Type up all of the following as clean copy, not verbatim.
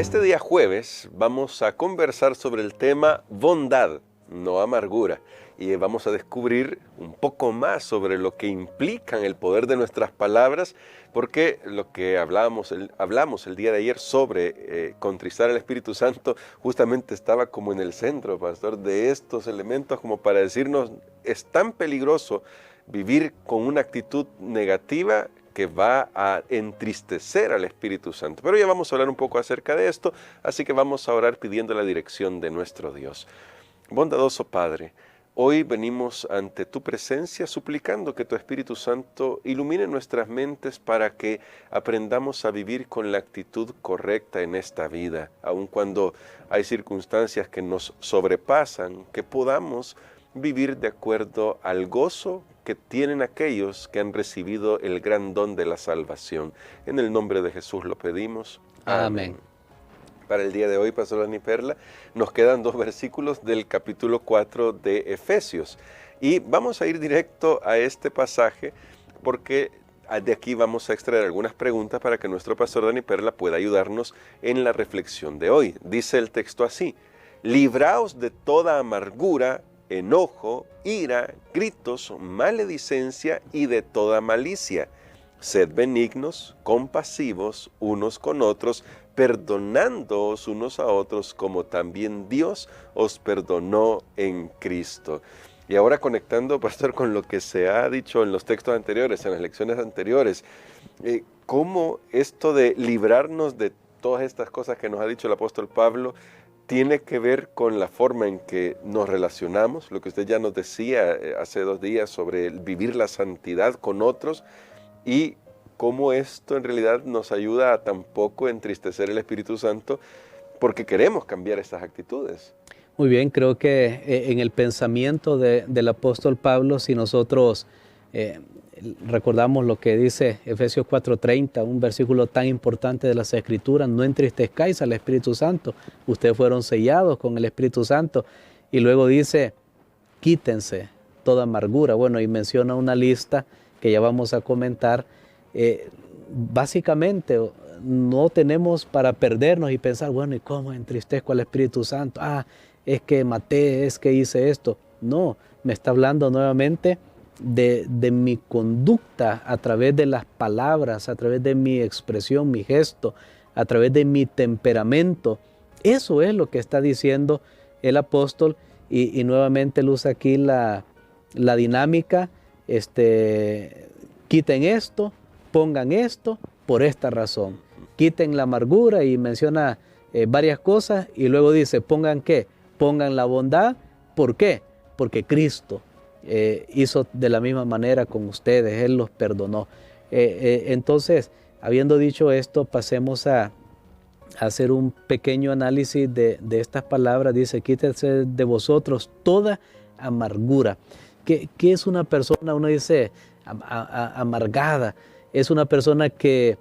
Este día jueves vamos a conversar sobre el tema bondad, no amargura. Y vamos a descubrir un poco más sobre lo que implican el poder de nuestras palabras, porque lo que hablamos el día de ayer sobre contristar al Espíritu Santo justamente estaba como en el centro, pastor, de estos elementos, como para decirnos, es tan peligroso vivir con una actitud negativa que va a entristecer al Espíritu Santo. Pero ya vamos a hablar un poco acerca de esto, así que vamos a orar pidiendo la dirección de nuestro Dios. Bondadoso Padre, hoy venimos ante tu presencia suplicando que tu Espíritu Santo ilumine nuestras mentes para que aprendamos a vivir con la actitud correcta en esta vida, aun cuando hay circunstancias que nos sobrepasan, que podamos vivir de acuerdo al gozo que tienen aquellos que han recibido el gran don de la salvación. En el nombre de Jesús lo pedimos. Amén. Para el día de hoy, Pastor Dani Perla, nos quedan 2 versículos del capítulo 4 de Efesios. Y vamos a ir directo a este pasaje porque de aquí vamos a extraer algunas preguntas para que nuestro Pastor Dani Perla pueda ayudarnos en la reflexión de hoy. Dice el texto así: libraos de toda amargura, enojo, ira, gritos, maledicencia y de toda malicia. Sed benignos, compasivos unos con otros, perdonándoos unos a otros como también Dios os perdonó en Cristo. Y ahora conectando, pastor, con lo que se ha dicho en los textos anteriores, en las lecciones anteriores, cómo esto de librarnos de todas estas cosas que nos ha dicho el apóstol Pablo tiene que ver con la forma en que nos relacionamos, lo que usted ya nos decía hace 2 días sobre el vivir la santidad con otros, y cómo esto en realidad nos ayuda a tampoco entristecer el Espíritu Santo porque queremos cambiar estas actitudes. Muy bien, creo que en el pensamiento del apóstol Pablo, si nosotros recordamos lo que dice Efesios 4:30, un versículo tan importante de las Escrituras: no entristezcáis al Espíritu Santo, ustedes fueron sellados con el Espíritu Santo. Y luego dice, quítense toda amargura. Bueno, y menciona una lista que ya vamos a comentar. Básicamente no tenemos para perdernos y pensar, bueno, ¿y cómo entristezco al Espíritu Santo? Es que maté, es que hice esto. No, me está hablando nuevamente de mi conducta a través de las palabras, a través de mi expresión, mi gesto, a través de mi temperamento. Eso es lo que está diciendo el apóstol, y nuevamente él usa aquí la dinámica, quiten esto, pongan esto por esta razón. Quiten la amargura, y menciona varias cosas, y luego dice, ¿pongan qué? Pongan la bondad. ¿Por qué? Porque Cristo hizo de la misma manera con ustedes, Él los perdonó. Entonces, habiendo dicho esto, pasemos a hacer un pequeño análisis de estas palabras. Dice, quítense de vosotros toda amargura. ¿Qué es una persona? Uno dice amargada. Es una persona que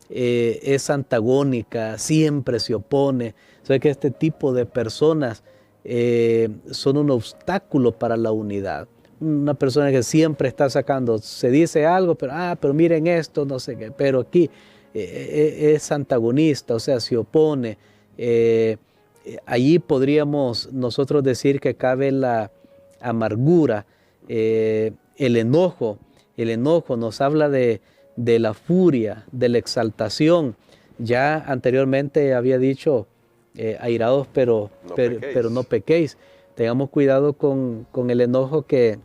es antagónica, siempre se opone. O sea que este tipo de personas son un obstáculo para la unidad. Una persona que siempre está sacando, se dice algo, pero miren esto, no sé qué, pero aquí es antagonista, o sea, se opone. Allí podríamos nosotros decir que cabe la amargura, el enojo. El enojo nos habla de la furia, de la exaltación. Ya anteriormente había dicho, airados, pero no pequéis. Tengamos cuidado con el enojo, que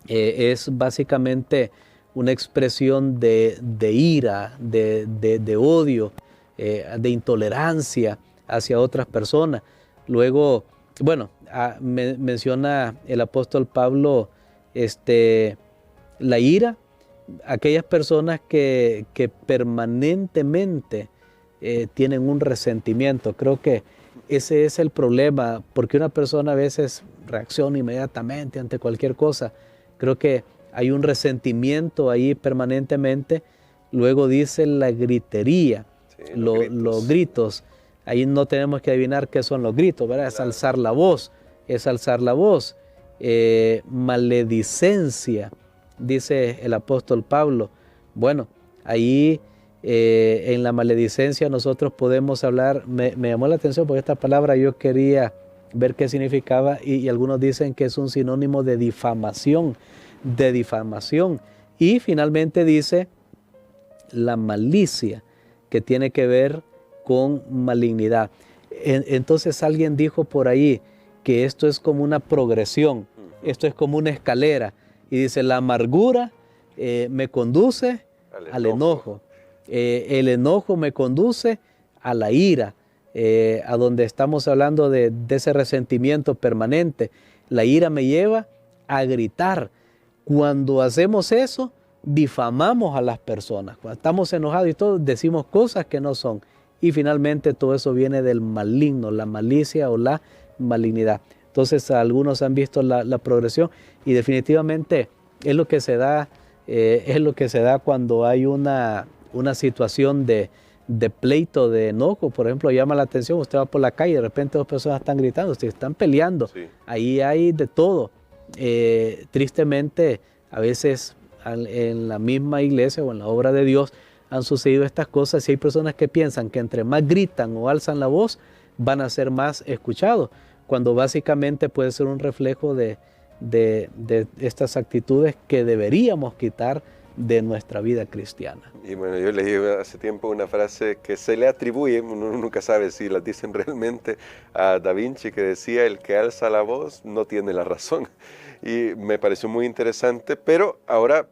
es básicamente una expresión de ira, de odio, de intolerancia hacia otras personas. Luego, bueno, menciona el apóstol Pablo la ira, aquellas personas que permanentemente tienen un resentimiento. Creo que ese es el problema, porque una persona a veces reacciona inmediatamente ante cualquier cosa. Creo que hay un resentimiento ahí permanentemente. Luego dice la gritería, sí, los gritos. Ahí no tenemos que adivinar qué son los gritos, ¿verdad? Claro. Es alzar la voz. Maledicencia, dice el apóstol Pablo. Bueno, ahí En la maledicencia nosotros podemos hablar, me llamó la atención porque esta palabra yo quería ver qué significaba y algunos dicen que es un sinónimo de difamación, Y finalmente dice la malicia, que tiene que ver con malignidad. Entonces alguien dijo por ahí que esto es como una progresión, esto es como una escalera, y dice la amargura me conduce al enojo. El enojo me conduce a la ira, a donde estamos hablando de ese resentimiento permanente. La ira me lleva a gritar. Cuando hacemos eso, difamamos a las personas. Cuando estamos enojados y todo, decimos cosas que no son. Y finalmente todo eso viene del maligno, la malicia o la malignidad. Entonces algunos han visto la progresión y definitivamente es lo que se da, cuando hay una situación de pleito, de enojo. Por ejemplo, llama la atención, usted va por la calle y de repente dos personas están gritando, se están peleando. Sí. Ahí hay de todo. Tristemente, a veces en la misma iglesia o en la obra de Dios han sucedido estas cosas y hay personas que piensan que entre más gritan o alzan la voz, van a ser más escuchados, cuando básicamente puede ser un reflejo de estas actitudes que deberíamos quitar de nuestra vida cristiana. Y bueno, yo leí hace tiempo una frase que se le atribuye, uno nunca sabe si la dicen realmente, a Da Vinci, que decía: el que alza la voz no tiene la razón. Y me pareció muy interesante, pero ahora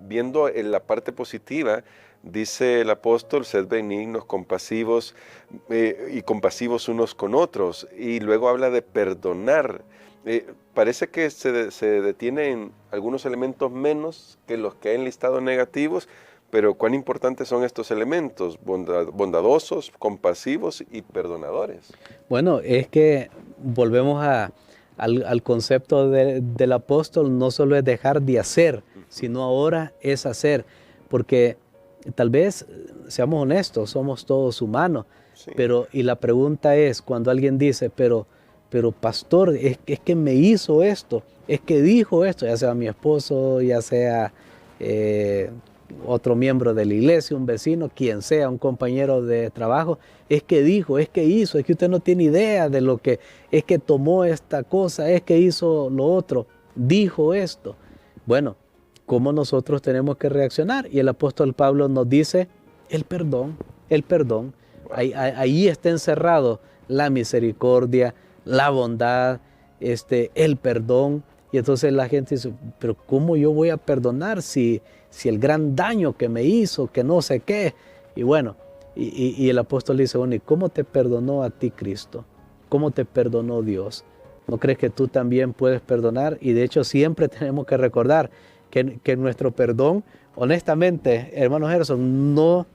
viendo en la parte positiva, dice el apóstol: sed benignos, compasivos y compasivos unos con otros. Y luego habla de perdonar. Parece que se detiene en algunos elementos menos que los que he enlistado negativos, pero cuán importantes son estos elementos: bondadosos, compasivos y perdonadores. Bueno, es que volvemos al concepto del apóstol. No solo es dejar de hacer, sino ahora es hacer, porque tal vez, seamos honestos, somos todos humanos, sí. Y la pregunta es, cuando alguien dice, pero pastor, es que me hizo esto, es que dijo esto, ya sea mi esposo, ya sea otro miembro de la iglesia, un vecino, quien sea, un compañero de trabajo, es que dijo, es que hizo, es que usted no tiene idea de lo que, es que tomó esta cosa, es que hizo lo otro, dijo esto. Bueno, ¿cómo nosotros tenemos que reaccionar? Y el apóstol Pablo nos dice el perdón, el perdón. Wow. Ahí está encerrado la misericordia, la bondad, el perdón. Y entonces la gente dice, pero ¿cómo yo voy a perdonar si el gran daño que me hizo, que no sé qué? Y bueno, y el apóstol dice, bueno, ¿y cómo te perdonó a ti Cristo? ¿Cómo te perdonó Dios? ¿No crees que tú también puedes perdonar? Y de hecho siempre tenemos que recordar que nuestro perdón, honestamente, hermano Gerson, no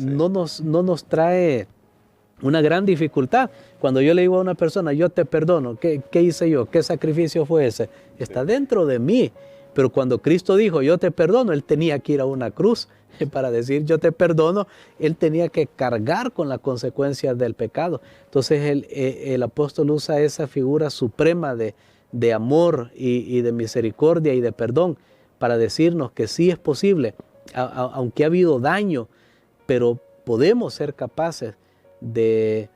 nos trae una gran dificultad. Cuando yo le digo a una persona, yo te perdono, ¿qué hice yo? ¿Qué sacrificio fue ese? Está dentro de mí. Pero cuando Cristo dijo, yo te perdono, Él tenía que ir a una cruz para decir, yo te perdono. Él tenía que cargar con las consecuencias del pecado. Entonces el apóstol usa esa figura suprema de amor y de misericordia y de perdón para decirnos que sí es posible, aunque ha habido daño, pero podemos ser capaces de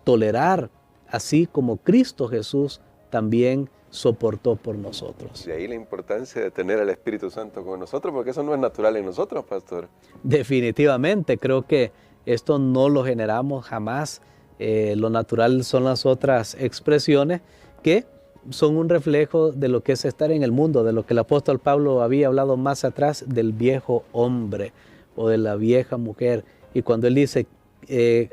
tolerar, así como Cristo Jesús también soportó por nosotros. De ahí la importancia de tener al Espíritu Santo con nosotros, porque eso no es natural en nosotros, pastor. Definitivamente, creo que esto no lo generamos jamás. Lo natural son las otras expresiones que son un reflejo de lo que es estar en el mundo, de lo que el apóstol Pablo había hablado más atrás, del viejo hombre o de la vieja mujer. Y cuando él dice,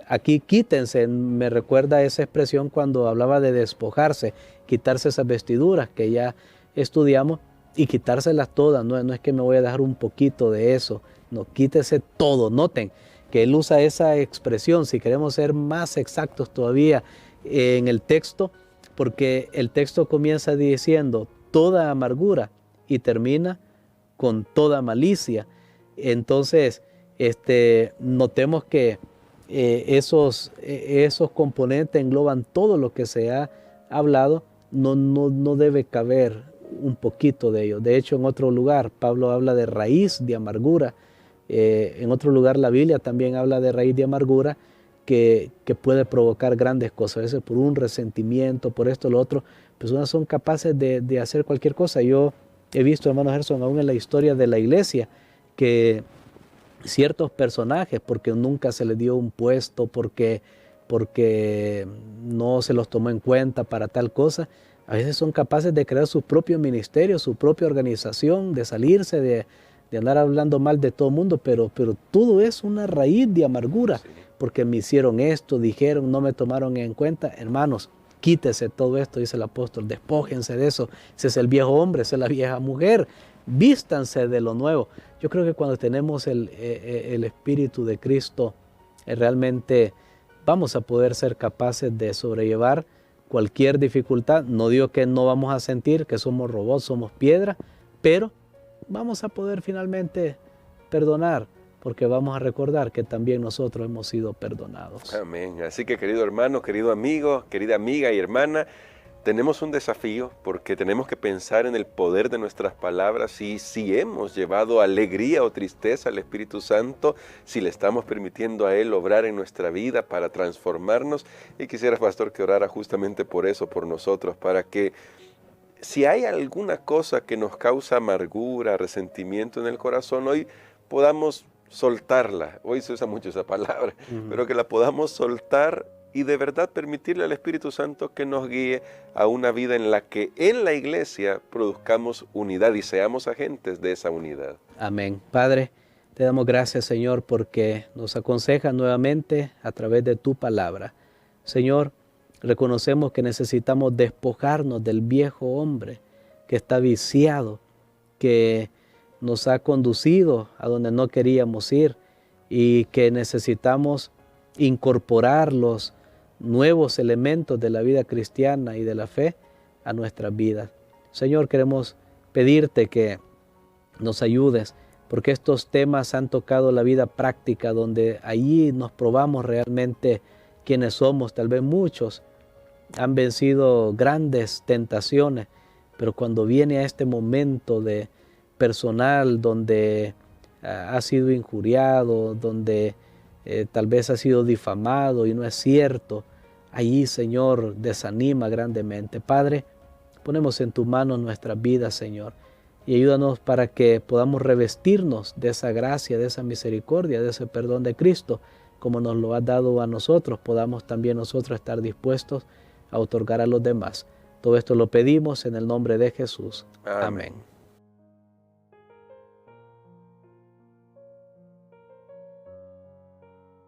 aquí quítense, me recuerda esa expresión cuando hablaba de despojarse, quitarse esas vestiduras que ya estudiamos y quitárselas todas. No es que me voy a dejar un poquito de eso, no, quítese todo. Noten que él usa esa expresión, si queremos ser más exactos todavía en el texto, porque el texto comienza diciendo toda amargura y termina con toda malicia. Entonces, notemos que esos componentes engloban todo lo que se ha hablado. No debe caber un poquito de ello. De hecho, en otro lugar, Pablo habla de raíz de amargura, En otro lugar la Biblia también habla de raíz de amargura que puede provocar grandes cosas. A veces por un resentimiento, por esto, lo otro, personas son capaces de hacer cualquier cosa. Yo he visto, hermano Gerson, aún en la historia de la iglesia, que ciertos personajes, porque nunca se les dio un puesto, porque no se los tomó en cuenta para tal cosa, a veces son capaces de crear su propio ministerio, su propia organización, de salirse, de andar hablando mal de todo el mundo, pero todo es una raíz de amargura, sí, porque me hicieron esto, dijeron, no me tomaron en cuenta. Hermanos, quítese todo esto, dice el apóstol, despójense de eso. Ese es el viejo hombre, esa es la vieja mujer, vístanse de lo nuevo. Yo creo que cuando tenemos el Espíritu de Cristo, realmente vamos a poder ser capaces de sobrellevar cualquier dificultad. No digo que no vamos a sentir que somos robots, somos piedra, pero vamos a poder finalmente perdonar, porque vamos a recordar que también nosotros hemos sido perdonados. Amén. Así que, querido hermano, querido amigo, querida amiga y hermana, tenemos un desafío porque tenemos que pensar en el poder de nuestras palabras y si hemos llevado alegría o tristeza al Espíritu Santo, si le estamos permitiendo a Él obrar en nuestra vida para transformarnos. Y quisiera, pastor, que orara justamente por eso, por nosotros, para que si hay alguna cosa que nos causa amargura, resentimiento en el corazón, hoy podamos soltarla. Hoy se usa mucho esa palabra, pero que la podamos soltar y de verdad permitirle al Espíritu Santo que nos guíe a una vida en la que en la iglesia produzcamos unidad y seamos agentes de esa unidad. Amén. Padre, te damos gracias, Señor, porque nos aconsejas nuevamente a través de tu palabra. Señor, reconocemos que necesitamos despojarnos del viejo hombre que está viciado, que nos ha conducido a donde no queríamos ir y que necesitamos incorporar los nuevos elementos de la vida cristiana y de la fe a nuestras vidas. Señor, queremos pedirte que nos ayudes, porque estos temas han tocado la vida práctica, donde allí nos probamos realmente quiénes somos. Tal vez muchos han vencido grandes tentaciones, pero cuando viene a este momento de personal donde ha sido injuriado, donde tal vez ha sido difamado y no es cierto, allí, Señor, desanima grandemente. Padre, ponemos en tu mano nuestras vidas, Señor, y ayúdanos para que podamos revestirnos de esa gracia, de esa misericordia, de ese perdón de Cristo, como nos lo has dado a nosotros, podamos también nosotros estar dispuestos a otorgar a los demás. Todo esto lo pedimos en el nombre de Jesús. Amén.